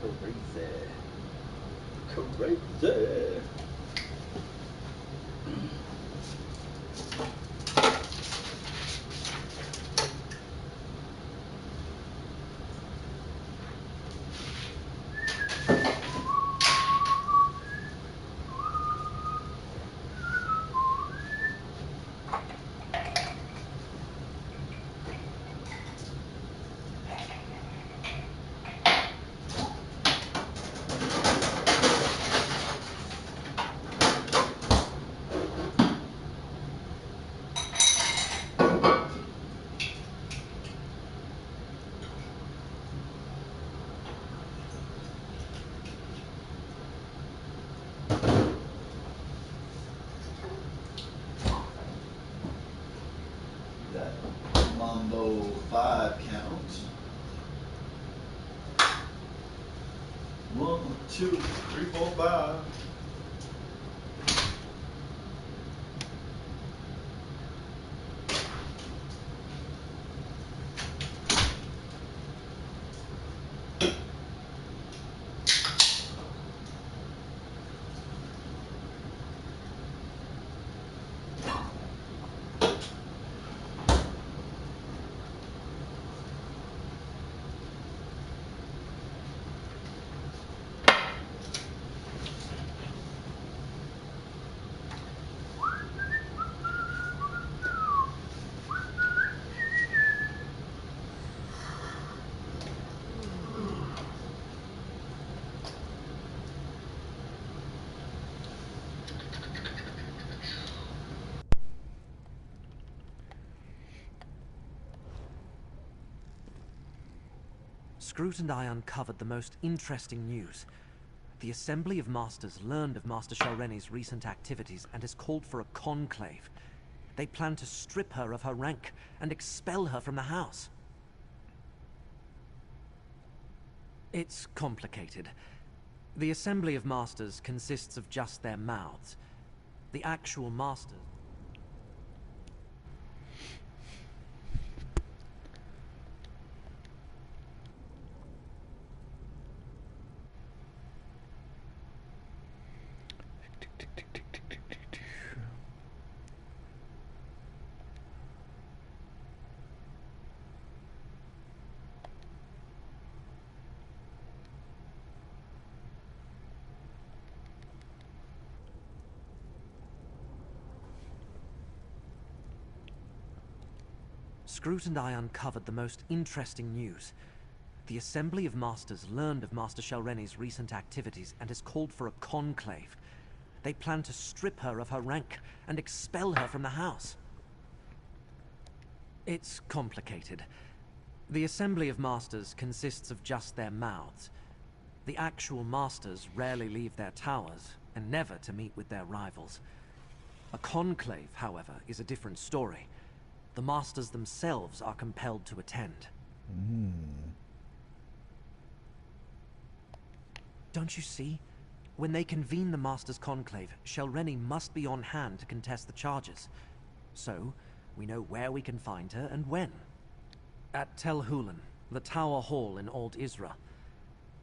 Crazy. Crazy. That Mambo 5 count. 1, 2, 3, 4, 5. Scroot and I uncovered the most interesting news. The Assembly of Masters learned of Master Shalreni's recent activities and has called for a conclave. They plan to strip her of her rank and expel her from the house. It's complicated. The Assembly of Masters consists of just their mouths. The actual Masters... Scroot and I uncovered the most interesting news. The Assembly of Masters learned of Master Shalreni's recent activities and has called for a conclave. They plan to strip her of her rank and expel her from the house. It's complicated. The Assembly of Masters consists of just their mouths. The actual Masters rarely leave their towers, and never to meet with their rivals. A conclave, however, is a different story. The Masters themselves are compelled to attend. Don't you see? When they convene the Masters' Conclave, Shalreni must be on hand to contest the charges. So, we know where we can find her and when. At Tel Hulan, the Tower Hall in Old Isra.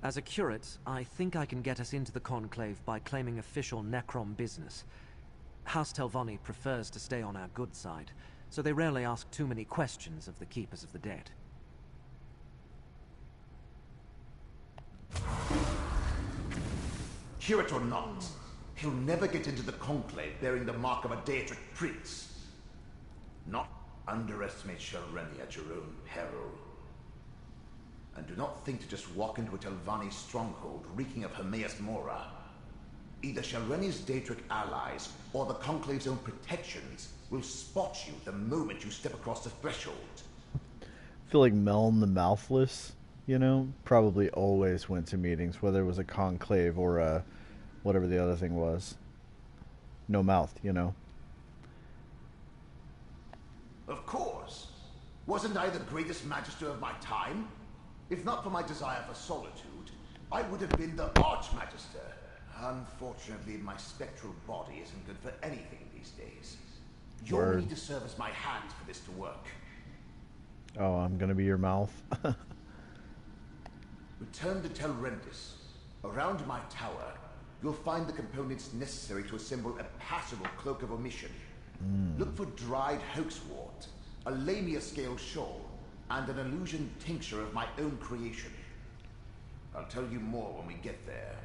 As a curate, I think I can get us into the Conclave by claiming official Necrom business. House Telvanni prefers to stay on our good side, so they rarely ask too many questions of the Keepers of the Dead. Curate or not, he'll never get into the Conclave bearing the mark of a Daedric prince. Not underestimate Shalreni at your own peril. And do not think to just walk into a Telvanni stronghold reeking of Hermaeus Mora. Either Shalreni's Daedric allies or the Conclave's own protections will spot you the moment you step across the threshold. I feel like Meln the Mouthless, you know, probably always went to meetings, whether it was a conclave or a whatever the other thing was. No mouth, you know. Of course. Wasn't I the greatest magister of my time? If not for my desire for solitude, I would have been the Archmagister. Unfortunately, my spectral body isn't good for anything these days. You'll need to serve as my hand for this to work. Oh, I'm gonna be your mouth. Return to Telrendis. Around my tower, you'll find the components necessary to assemble a passable cloak of omission. Look for dried hoaxwort, a lamia-scale shawl, and an illusion tincture of my own creation. I'll tell you more when we get there.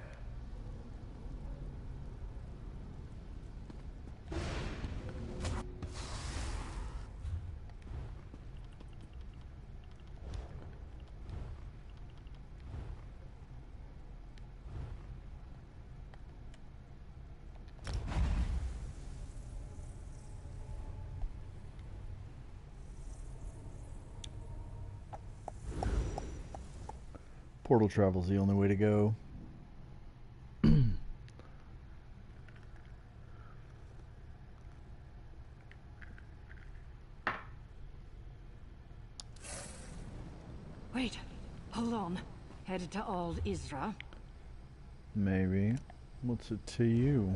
Portal travel's the only way to go. Wait, hold on. Headed to Old Isra? Maybe. What's it to you?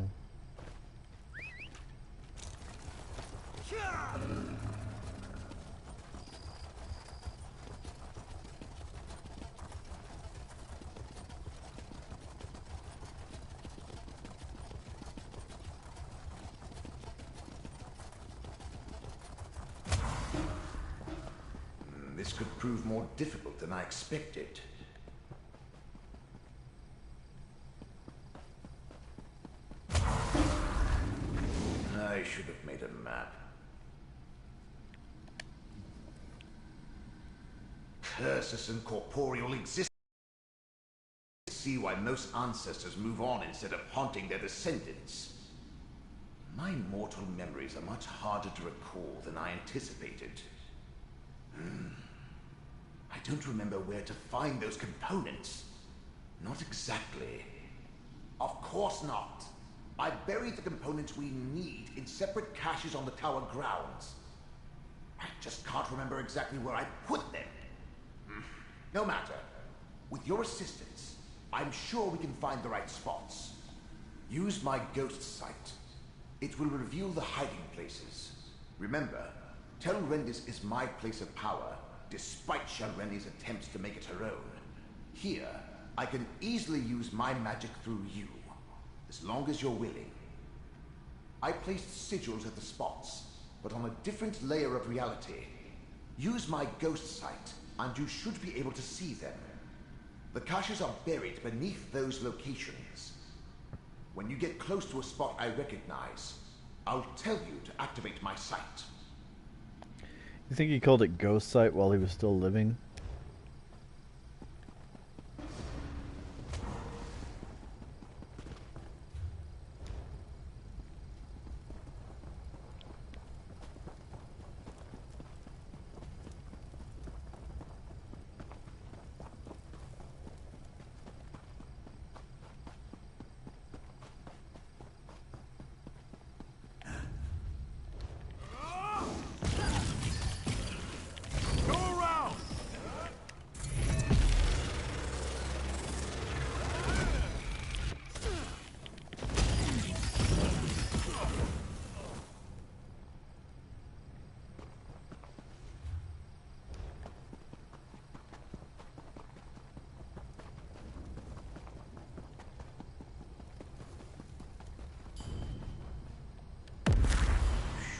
This could prove more difficult than I expected. I should have made a map. Curses and corporeal existence. See why most ancestors move on instead of haunting their descendants. My mortal memories are much harder to recall than I anticipated. I don't remember where to find those components. Not exactly. Of course not. I buried the components we need in separate caches on the tower grounds. I just can't remember exactly where I put them. No matter. With your assistance, I'm sure we can find the right spots. Use my ghost sight. It will reveal the hiding places. Remember, Telrendis is my place of power, despite Shalreni's attempts to make it her own. Here, I can easily use my magic through you, as long as you're willing. I placed sigils at the spots, but on a different layer of reality. Use my ghost sight, and you should be able to see them. The caches are buried beneath those locations. When you get close to a spot I recognize, I'll tell you to activate my sight. You think he called it Ghost Sight while he was still living?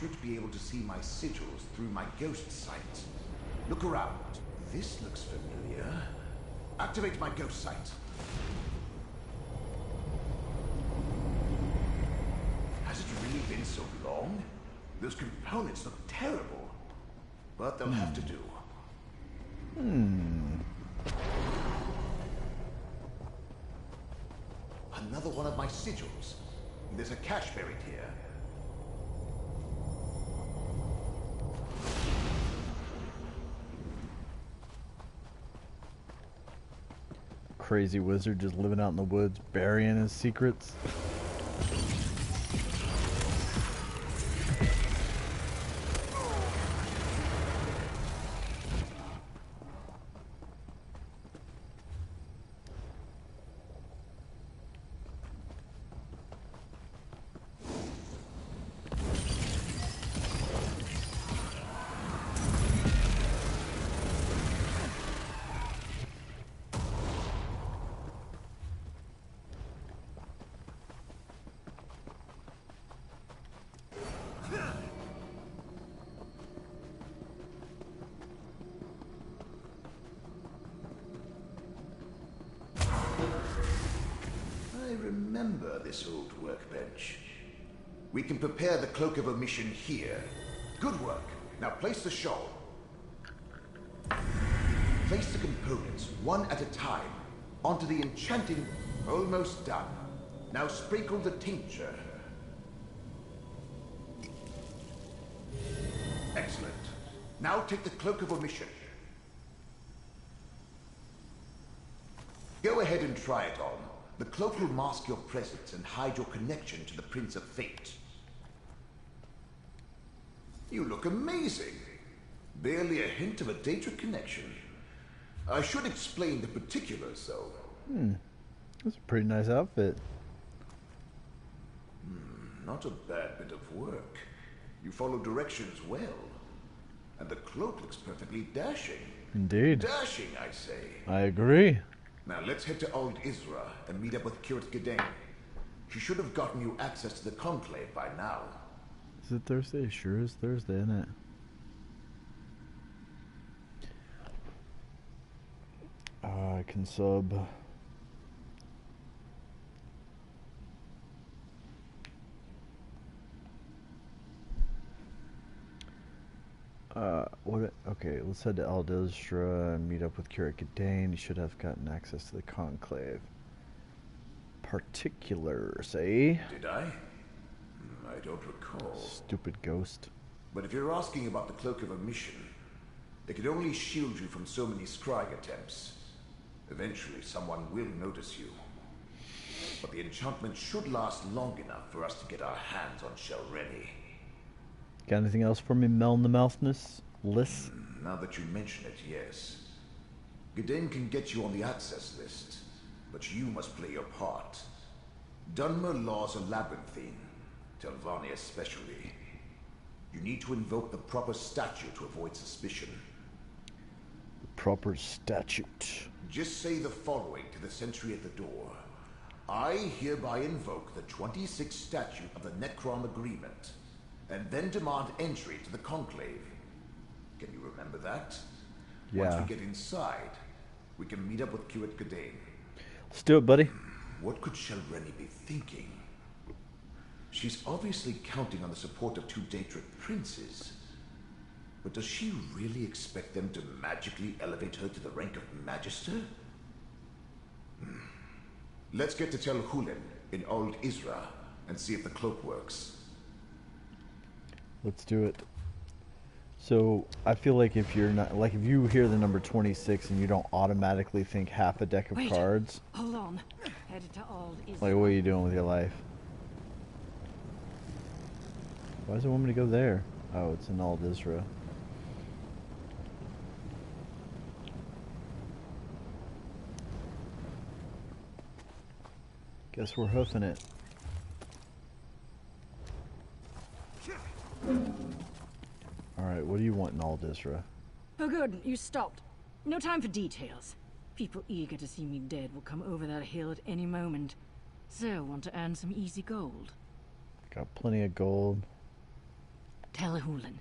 Should be able to see my sigils through my ghost sight. Look around. This looks familiar. Activate my ghost sight. Has it really been so long? Those components look terrible. But they'll have to do. Another one of my sigils. There's a cache buried here. Crazy wizard just living out in the woods, burying his secrets. remember this old workbench. We can prepare the Cloak of Omission here. Good work. Now place the shawl. Place the components, one at a time, onto the enchanting... Almost done. Now sprinkle the tincture. Excellent. Now take the Cloak of Omission. Go ahead and try it on. The cloak will mask your presence and hide your connection to the Prince of Fate. You look amazing. Barely a hint of a Daedric connection. I should explain the particulars, though. That's a pretty nice outfit. Not a bad bit of work. You follow directions well. And the cloak looks perfectly dashing. Indeed. Dashing, I say. I agree. Now let's head to Old Isra and meet up with Kirit Gedain. She should have gotten you access to the Conclave by now. Is it Thursday? It sure is Thursday, isn't it? I can sub. Okay, let's head to Aldistra and meet up with Kirit Gedain. You should have gotten access to the Conclave. Particulars, eh? Did I? I don't recall. Stupid ghost. But if you're asking about the Cloak of Omission, it could only shield you from so many scrying attempts. Eventually, someone will notice you. But the enchantment should last long enough for us to get our hands on Shelreni. Got anything else for me, Mel in the Mouthness? Liss? Now that you mention it, yes. Gedain can get you on the access list, but you must play your part. Dunmer laws are labyrinthine, Telvanni especially. You need to invoke the proper statute to avoid suspicion. The proper statute. Just say the following to the sentry at the door. I hereby invoke the 26th statute of the Necrom Agreement, and then demand entry to the Conclave. Can you remember that? Yeah. Once we get inside, we can meet up with Kirit Gedain. Let's do it, buddy. What could Shelreni be thinking? She's obviously counting on the support of two Daedric princes. But does she really expect them to magically elevate her to the rank of Magister? Let's get to Tel Hulen in Old Isra and see if the cloak works. Let's do it. So, I feel like if you're not, like if you hear the number 26 and you don't automatically think half a deck of cards. Hold on. Headed to Old Isra. Like, what are you doing with your life? Why does it want me to go there? Oh, it's in Old Isra. Guess we're hoofing it. Alright, what do you want in Old Isra? Oh good, you stopped. No time for details. People eager to see me dead will come over that hill at any moment. So, want to earn some easy gold? Got plenty of gold. Tel Hulen,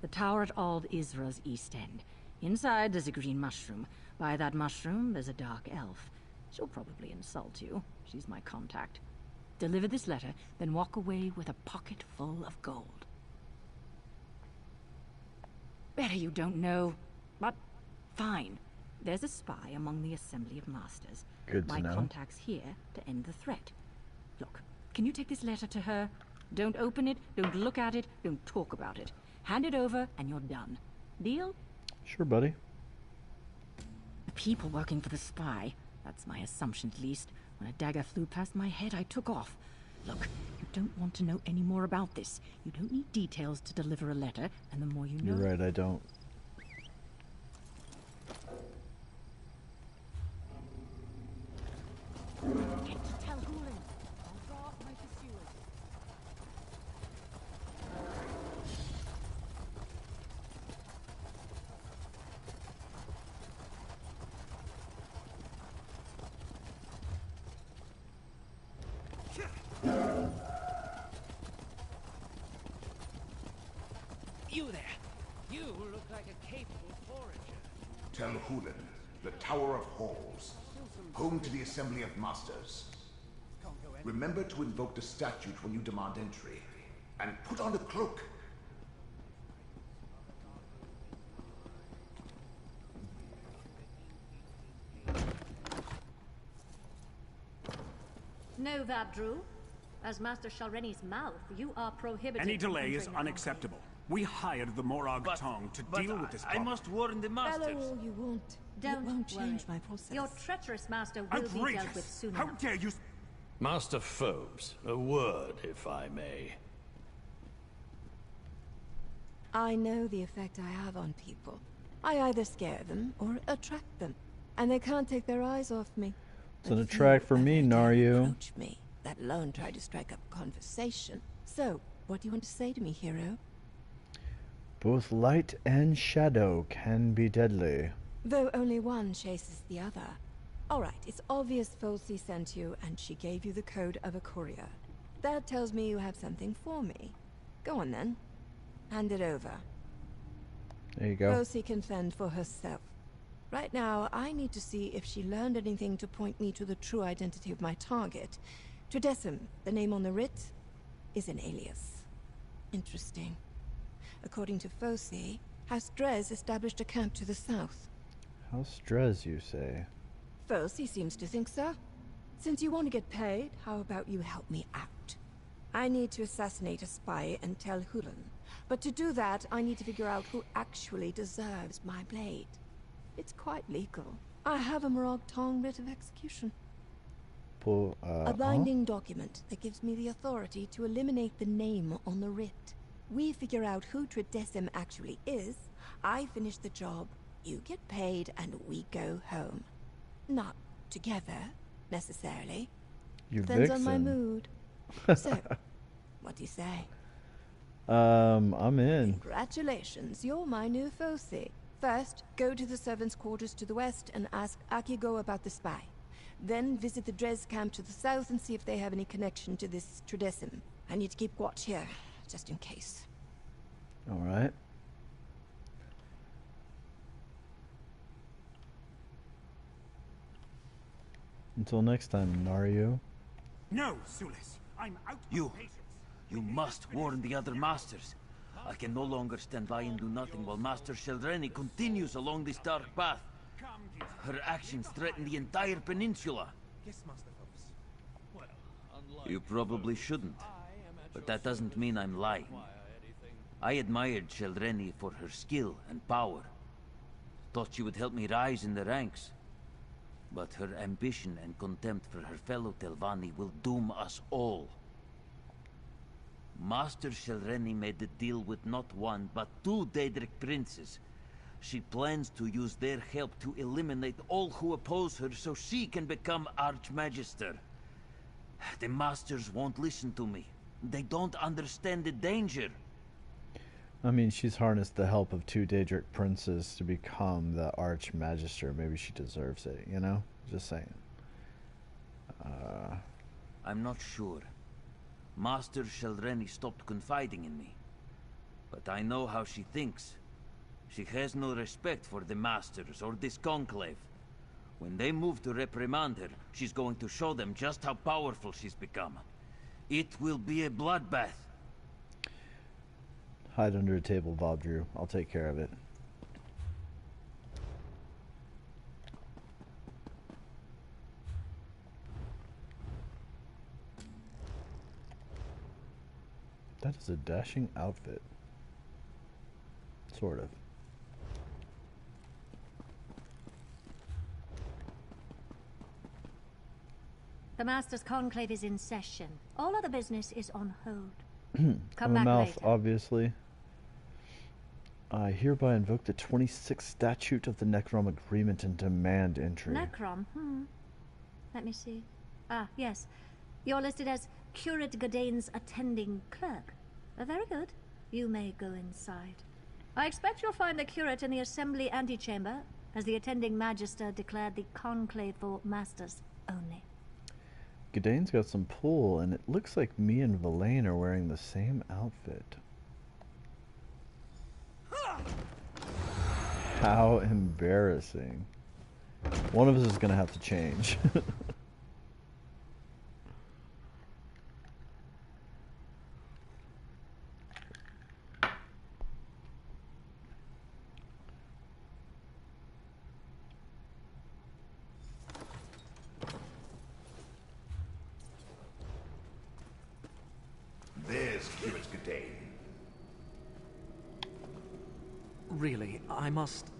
the tower at Old Isra's east end. Inside there's a green mushroom. By that mushroom there's a dark elf. She'll probably insult you. She's my contact. Deliver this letter, then walk away with a pocket full of gold. Better you don't know, but fine. There's a spy among the Assembly of Masters. Good to my know. contact's here to end the threat. Look, can you take this letter to her? Don't open it, don't look at it, don't talk about it. Hand it over and you're done. Deal? Sure, buddy. The people working for the spy. That's my assumption, at least. When a dagger flew past my head, I took off. Look, you don't want to know any more about this. You don't need details to deliver a letter, and the more you know... You're right, I don't. Get to Tel Hulen. I'll draw off my pursuers. You there! You look like a capable forager. Tel Hulen, the Tower of Halls, home to the Assembly of Masters. Can't go Remember to invoke the statute when you demand entry. And put on the cloak. Know that, Drew? As Master Shalreni's mouth, you are prohibited. Any delay from is entering the unacceptable. We hired the Morag Tong to deal with this problem. I must warn the masters. Bellow all you want. Don't It won't change worry. my process. Your treacherous master will be Outrageous! dealt with soon How enough. dare you... Master Phobes, a word, if I may. I know the effect I have on people. I either scare them or attract them, and they can't take their eyes off me. It's an But few attract for ever me, dare Naryu. approach me, let alone try to strike up a conversation. So, what do you want to say to me, hero? Both light and shadow can be deadly. Though only one chases the other. Alright, it's obvious Fosi sent you, and she gave you the code of a courier. That tells me you have something for me. Go on then. Hand it over. There you go. Fosi can fend for herself. Right now, I need to see if she learned anything to point me to the true identity of my target. Tredesem, the name on the writ, is an alias. Interesting. According to Fosi, House Drez established a camp to the south. House Drez, you say? Fosi seems to think so. Since you want to get paid, how about you help me out? I need to assassinate a spy and tell Hulan. But to do that, I need to figure out who actually deserves my blade. It's quite legal. I have a Morag Tong writ of execution. A binding document that gives me the authority to eliminate the name on the writ. We figure out who Tredesem actually is, I finish the job, you get paid, and we go home. Not together, necessarily. You Depends on my vixen. mood. So, what do you say? I'm in. Congratulations, you're my new Fosi. First, go to the servants' quarters to the west and ask Akigo about the spy. Then visit the Drez camp to the south and see if they have any connection to this Tredesem. I need to keep watch here, just in case. Alright. Until next time, Naryu. No, Sulis. I'm out of patience. You must warn the other masters. I can no longer stand by and do nothing while Master Sheldreni continues along this dark path. Come, Giza. Her actions threaten the entire peninsula. Yes, Master Phobes. Well, You probably shouldn't, but that doesn't mean I'm lying. I admired Sheldreni for her skill and power. Thought she would help me rise in the ranks. But her ambition and contempt for her fellow Telvanni will doom us all. Master Sheldreni made a deal with not one, but two Daedric princes. She plans to use their help to eliminate all who oppose her so she can become Archmagister. The masters won't listen to me. They don't understand the danger. I mean, she's harnessed the help of two Daedric princes to become the Archmagister. Maybe she deserves it, you know? Just saying. I'm not sure. Master Sheldreni stopped confiding in me. But I know how she thinks. She has no respect for the Masters or this conclave. When they move to reprimand her, she's going to show them just how powerful she's become. It will be a bloodbath. Hide under a table, Vobdrew. I'll take care of it. That is a dashing outfit. Sort of. The Master's Conclave is in session. All other business is on hold. Come I'm a back mouth, later. obviously. I hereby invoke the 26th statute of the Necrom Agreement and demand entry. Necrom, Let me see. Ah, yes. You're listed as Curate Godane's attending clerk. Very good. You may go inside. I expect you'll find the curate in the assembly antechamber, as the attending magister declared the conclave for masters only. Godane's got some pull, and it looks like me and Villain are wearing the same outfit. How embarrassing. One of us is gonna have to change. Really, I must...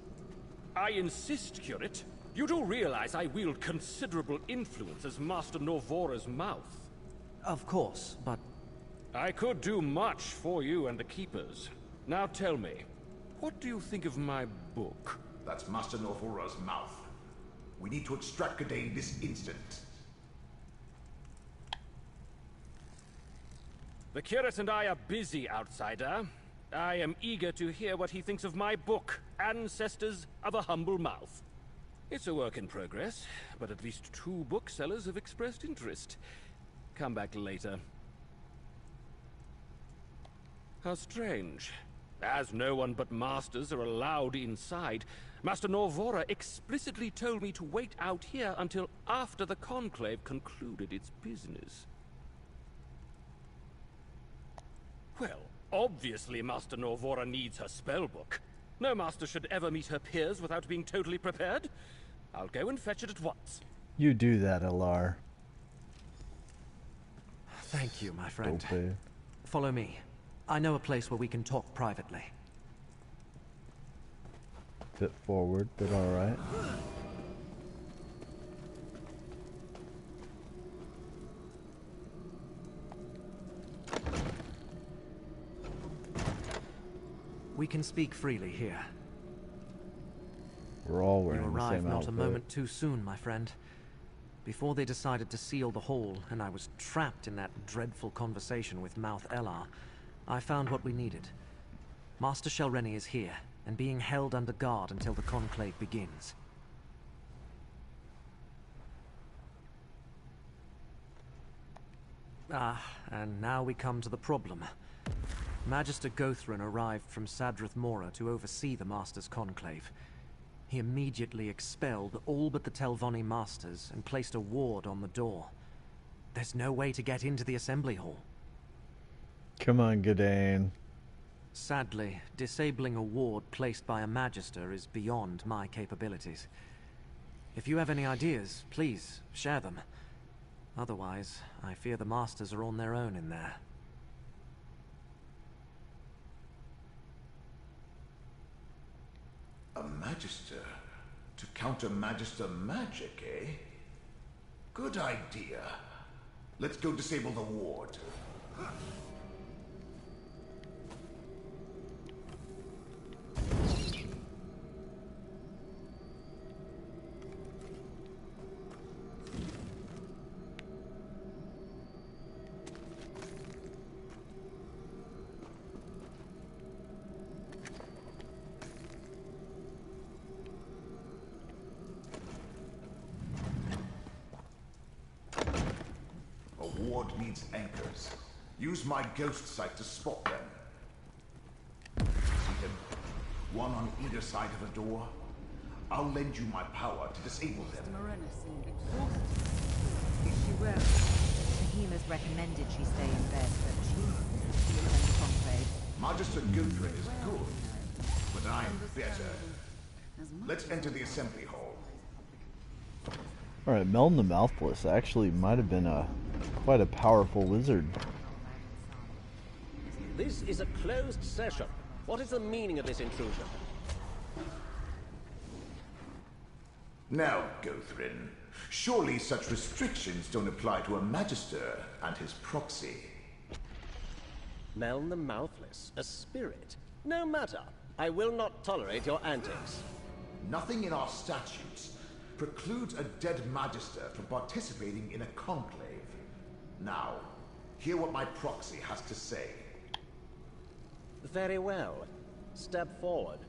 I insist, Curate. You do realize I wield considerable influence as Master Norvora's mouth. Of course, but... I could do much for you and the Keepers. Now tell me, what do you think of my book? That's Master Norvora's mouth. We need to extract Gadain this instant. The Curate and I are busy, outsider. I am eager to hear what he thinks of my book, Ancestors of a Humble Mouth. It's a work in progress, but at least 2 booksellers have expressed interest. Come back later. How strange. As no one but masters are allowed inside, Master Norvora explicitly told me to wait out here until after the Conclave concluded its business. Well, obviously Master Norvora needs her spellbook. No master should ever meet her peers without being totally prepared. I'll go and fetch it at once. You do that, Elar. Thank you, my friend. Stupid. Follow me. I know a place where we can talk privately. Bit forward, but alright. We can speak freely here. We're all You wearing the arrived same not outfit. a moment too soon, my friend. Before they decided to seal the hall, and I was trapped in that dreadful conversation with Mouth Elar, I found what we needed. Master Shelreni is here, and being held under guard until the Conclave begins. Ah, and now we come to the problem. Magister Gothran arrived from Sadrith Mora to oversee the Master's Conclave. He immediately expelled all but the Telvanni Masters and placed a ward on the door. There's no way to get into the Assembly Hall. Come on, Gadain. Sadly, disabling a ward placed by a Magister is beyond my capabilities. If you have any ideas, please share them. Otherwise, I fear the Masters are on their own in there. A Magister? To counter Magister magic, eh? Good idea. Let's go disable the ward. Ward needs anchors. Use my ghost sight to spot them. See them? One on either side of a door. I'll lend you my power to disable them. Marina seemed exhausted. Is she well? Behemoth recommended she stay in bed, but she attend the conclave. Magister Guthrin is good, but I'm better. Let's enter the assembly hall. Alright, Meln the Mouthless actually might have been quite a powerful wizard. This is a closed session. What is the meaning of this intrusion? Now, Gothrin, surely such restrictions don't apply to a Magister and his proxy. Meln the Mouthless, a spirit. No matter. I will not tolerate your antics. Nothing in our statutes precludes a dead Magister from participating in a conclave. Now, hear what my proxy has to say. Very well. Step forward.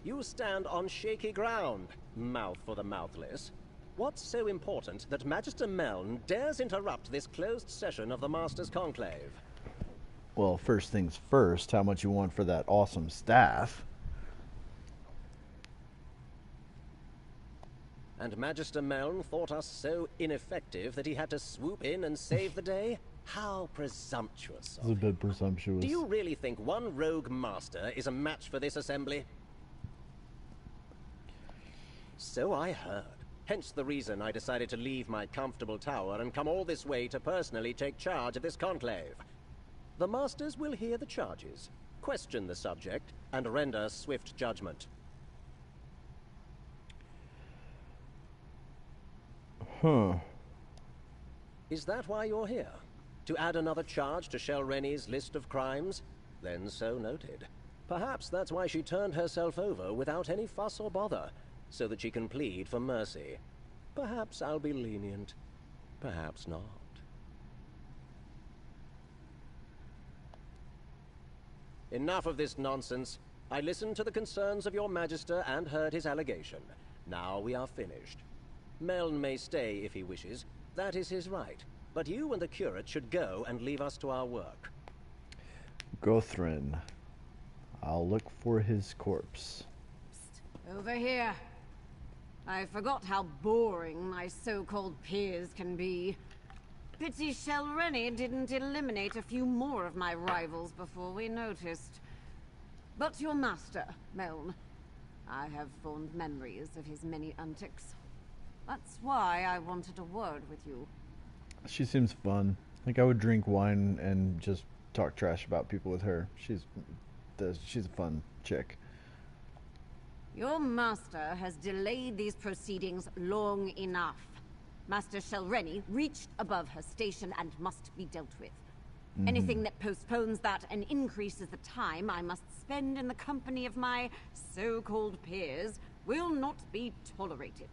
You stand on shaky ground, Mouth for the Mouthless. What's so important that Magister Meln dares interrupt this closed session of the Master's Conclave? Well, first things first, how much you want for that awesome staff? And Magister Meln thought us so ineffective that he had to swoop in and save the day? How presumptuous It's a bit presumptuous. Do you really think one rogue master is a match for this assembly? So I heard. Hence the reason I decided to leave my comfortable tower and come all this way to personally take charge of this conclave. The masters will hear the charges. question the subject, and render swift judgment. Huh. Is that why you're here? To add another charge to Shel Rennie's list of crimes? Then so noted. Perhaps that's why she turned herself over without any fuss or bother, so that she can plead for mercy. Perhaps I'll be lenient. Perhaps not. Enough of this nonsense. I listened to the concerns of your Magister and heard his allegation. Now we are finished. Meln may stay if he wishes. That is his right. But you and the curate should go and leave us to our work. Gothrin. I'll look for his corpse. Over here. I forgot how boring my so-called peers can be. Pity Shel Rennie didn't eliminate a few more of my rivals before we noticed. But your master, Meln. I have fond memories of his many antics. That's why I wanted a word with you. She seems fun. Like, I would drink wine and just talk trash about people with her. She's a fun chick. Your master has delayed these proceedings long enough. Master Shel Rennie reached above her station and must be dealt with. Anything that postpones that and increases the time I must spend in the company of my so-called peers will not be tolerated.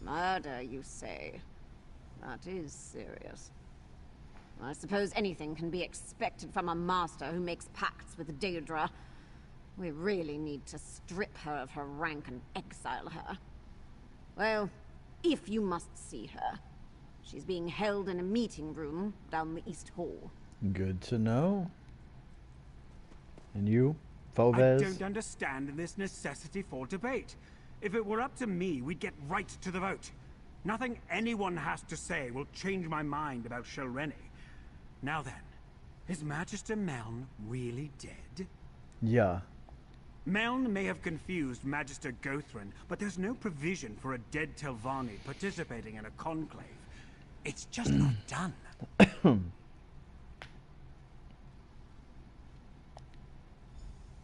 Murder, you say? That is serious. I suppose anything can be expected from a master who makes pacts with Daedra. We really need to strip her of her rank and exile her. Well, if you must see her, she's being held in a meeting room down the East Hall. Good to know. And you, Foves? I don't understand this necessity for debate. If it were up to me, we'd get right to the vote. Nothing anyone has to say will change my mind about Shel Rennie. Now then, is Magister Meln really dead? Yeah. Meln may have confused Magister Gothrin, but there's no provision for a dead Telvanni participating in a conclave. It's just not done.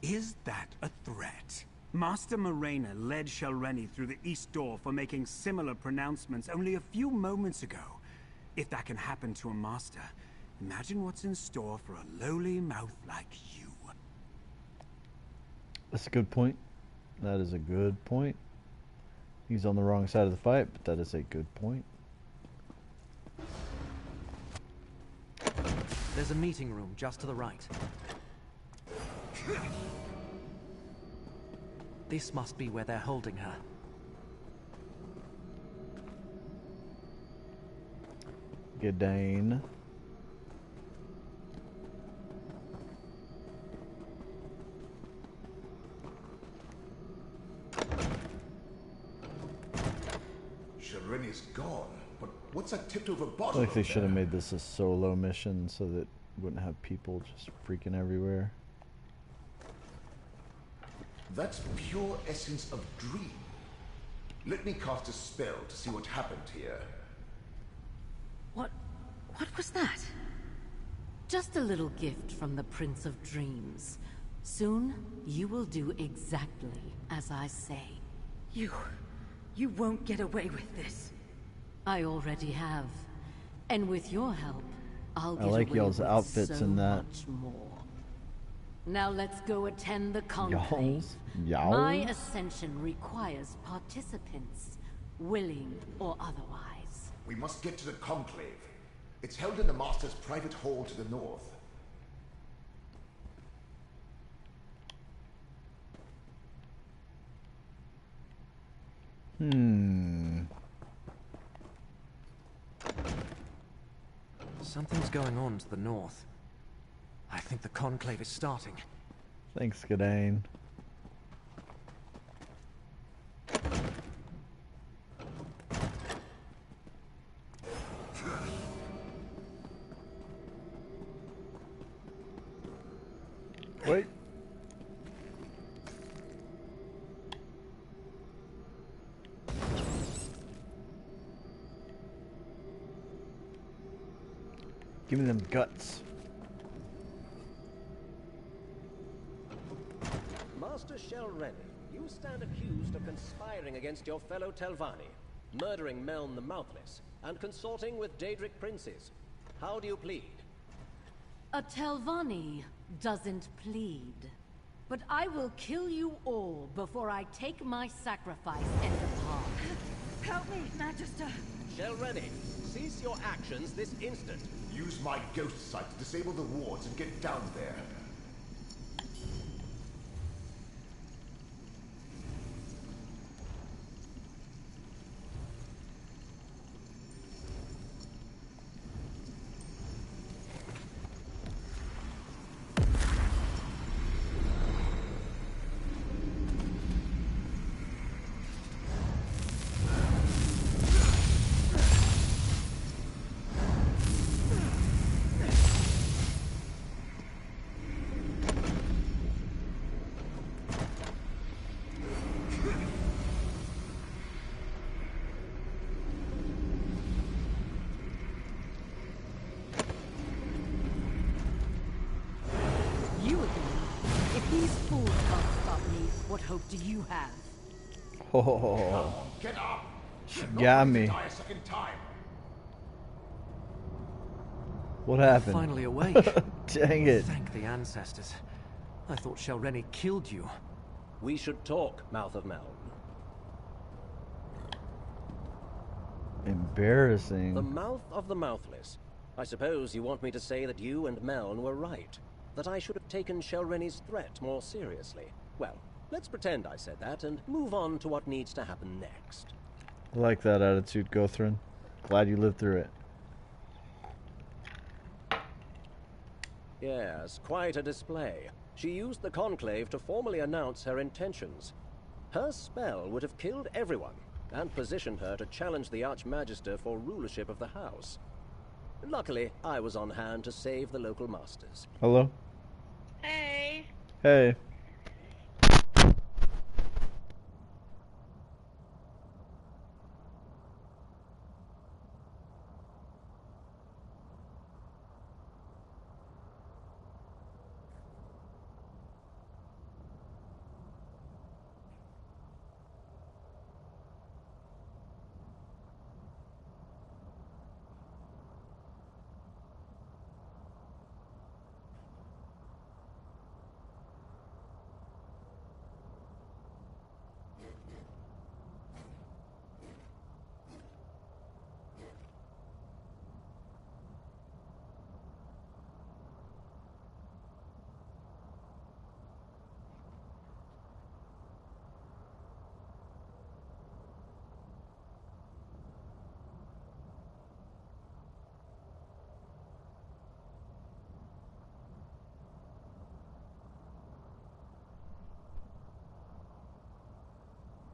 Is that a threat? Master Morena led Shel Rennie through the East Door for making similar pronouncements only a few moments ago. If that can happen to a master, imagine what's in store for a lowly mouth like you. That's a good point. That is a good point. He's on the wrong side of the fight, but that is a good point. There's a meeting room just to the right. This must be where they're holding her. Gedane. Shel Rennie's gone, but what's that tipped over I bottle? feel like they should have made this a solo mission so that wouldn't have people just freaking everywhere. That's pure essence of dream. Let me cast a spell to see what happened here. What was that? Just a little gift from the Prince of Dreams. Soon, you will do exactly as I say. You won't get away with this. I already have. And with your help, I'll get I like away y'all's with outfits so in that. much more. Now let's go attend the conclave. Y'all's? Y'all? My ascension requires participants, willing or otherwise. We must get to the conclave. It's held in the Master's private hall to the north. Something's going on to the north. I think the conclave is starting. Thanks, Gedane. Wait. Give me them guts. Master Shelrenny, you stand accused of conspiring against your fellow Telvanni, murdering Meln the Mouthless, and consorting with Daedric princes. How do you plead? A Telvanni doesn't plead. But I will kill you all before I take my sacrifice and depart. Help me, Magister. Shelrenny, cease your actions this instant. Use my ghost sight to disable the wards and get down there. What hope do you have? Oh, get up! She got me. Die a second time. What happened? Finally awake. Dang it. Thank the ancestors. I thought Shelrenny killed you. We should talk, Mouth of Meln. Embarrassing. The Mouth of the Mouthless. I suppose you want me to say that you and Meln were right. That I should have taken Shelrenny's threat more seriously. Well, let's pretend I said that and move on to what needs to happen next. I like that attitude, Gothrin. Glad you lived through it. Yes, quite a display. She used the Conclave to formally announce her intentions. Her spell would have killed everyone, and positioned her to challenge the Archmagister for rulership of the house. Luckily, I was on hand to save the local masters. Hello? Hey. Hey.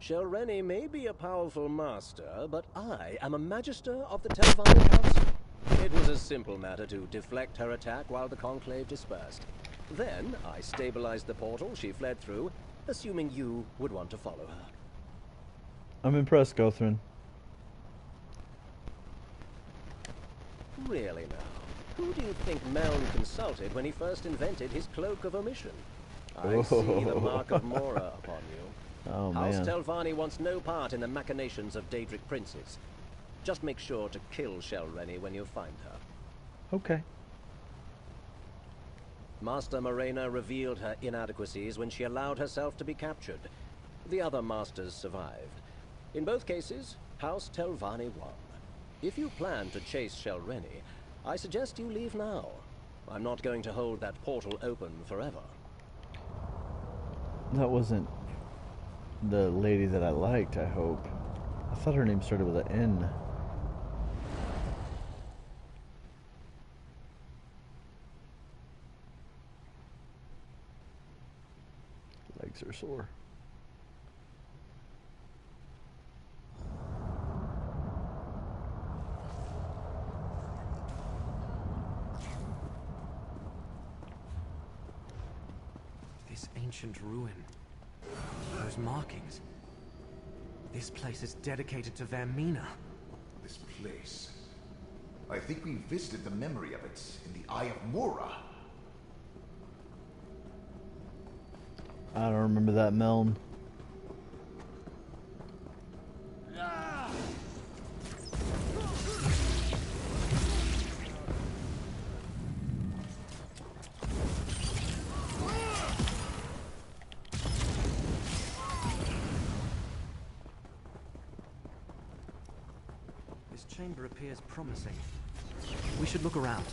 Shelrenny may be a powerful master, but I am a magister of the Telvanni Council. It was a simple matter to deflect her attack while the Conclave dispersed. Then, I stabilized the portal she fled through, assuming you would want to follow her. I'm impressed, Gothrin. Really now, who do you think Meln consulted when he first invented his Cloak of Omission? I see the mark of Mora upon you. Oh, House man. Telvanni wants no part in the machinations of Daedric princes. Just make sure to kill Shelrenny when you find her. Okay. Master Morena revealed her inadequacies when she allowed herself to be captured. The other masters survived. In both cases, House Telvanni won. If you plan to chase Shelrenny, I suggest you leave now. I'm not going to hold that portal open forever. That wasn't the lady that I liked, I hope. I thought her name started with an N. Legs are sore. This ancient ruin. Those markings. This place is dedicated to Vermina. This place. I think we visited the memory of it in the Eye of Mora. I don't remember that, Meln. This chamber appears promising. We should look around.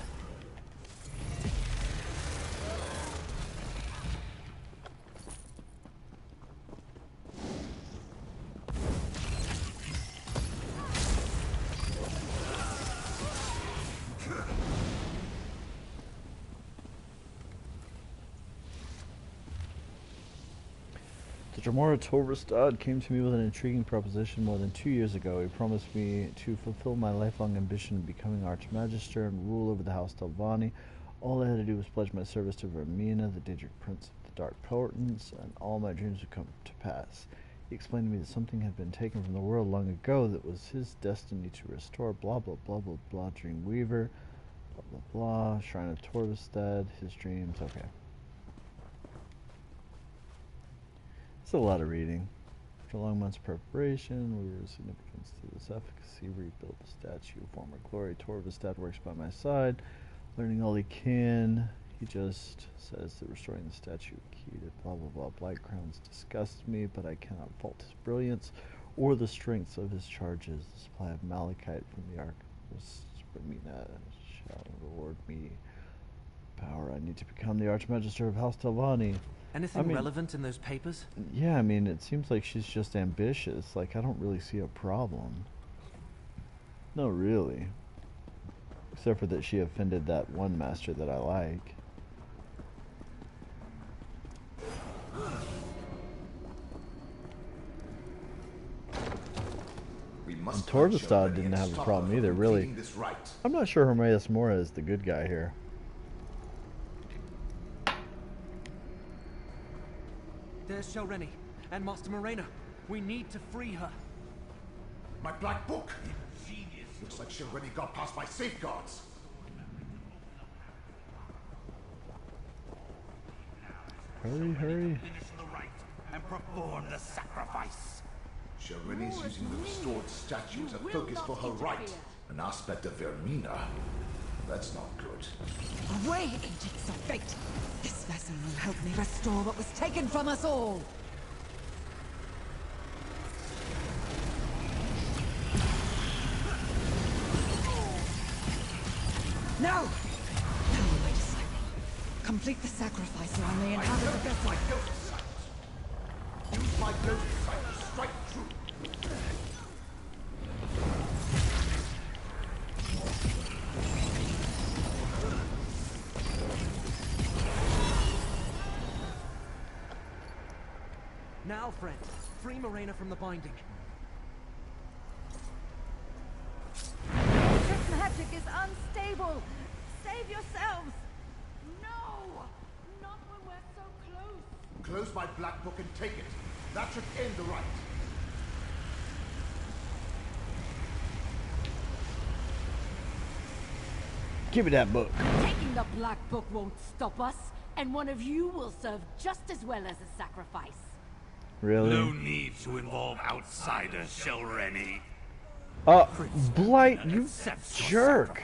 The Jamora Torvastad came to me with an intriguing proposition more than 2 years ago. He promised me to fulfill my lifelong ambition of becoming Archmagister and rule over the House Telvanni. All I had to do was pledge my service to Vermina, the Daedric Prince of the Dark Portents, and all my dreams would come to pass. He explained to me that something had been taken from the world long ago that was his destiny to restore, blah blah blah blah blah, Dreamweaver, blah blah blah, Shrine of Torvastad, his dreams, okay. It's a lot of reading. After long months of preparation, we were significance to this efficacy, rebuild the statue, former glory. Torvastad works by my side, learning all he can. He just says that restoring the statue key to blah blah blah blight crowns disgusts me, but I cannot fault his brilliance or the strength of his charges. The supply of malachite from the Arcanist Vermina shall reward me power I need to become the Archmagister of House Telvanni. Anything relevant in those papers? Yeah, I mean, it seems like she's just ambitious. Like, I don't really see a problem. No, really. Except for that she offended that one master that I like. And Torvastad didn't have a problem either, really. I'm not sure Hermaeus Mora is the good guy here. There's Shelreni and Master Morena. We need to free her. My black book! Ingenious. Looks like Shelreni got past my safeguards. Hurry, hurry. Finish the rite and perform the sacrifice. Shelreni is using the restored statue as a focus for her rite. An aspect of Vermina. That's not good. Away, agents of fate! This vessel will help me restore what was taken from us all! No! No, my disciple. Complete the sacrifice or I may inhabit the vessel. Use my ghost sight to strike true. Now, friend, free Morena from the binding. This magic is unstable. Save yourselves. No! Not when we're so close. Close my black book and take it. That should end the rite. Give me that book. Taking the Black Book won't stop us, and one of you will serve just as well as a sacrifice. Really? No need to involve outsiders, Shelreni. Blight, you jerk.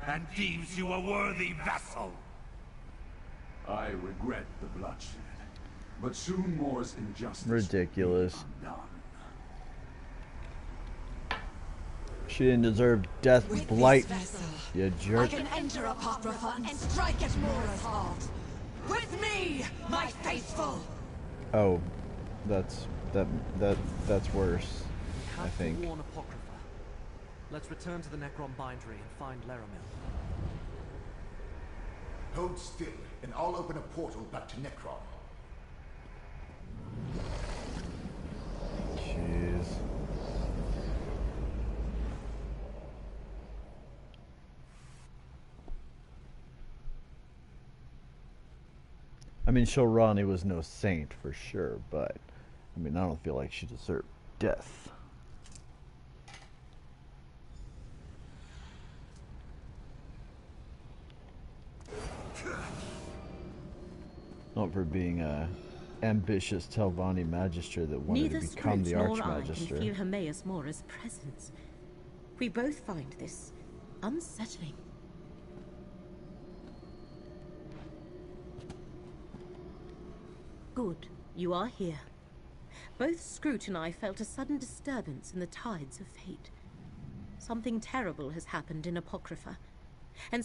And deems you a worthy vassal. I regret the bloodshed, but soon More's injustice. Ridiculous. She didn't deserve death, With Blight. this vessel, You I jerk. can enter Apocrypha and strike at Mora's heart. With me, my faithful! Oh, that's worse. I think. Warn Apocrypha. Let's return to the Necrom bindery and find Laramil. Hold still, and I'll open a portal back to Necrom. Jeez. I mean, Shelrani was no saint for sure, but I mean, I don't feel like she deserved death. Not for being a ambitious Telvanni magistrate that wanted Neither to become the Scrooge nor I can Archmagister. feel Hermaeus Mora's presence. We both find this unsettling. Good, you are here. Both Scrooge and I felt a sudden disturbance in the tides of fate. Something terrible has happened in Apocrypha, and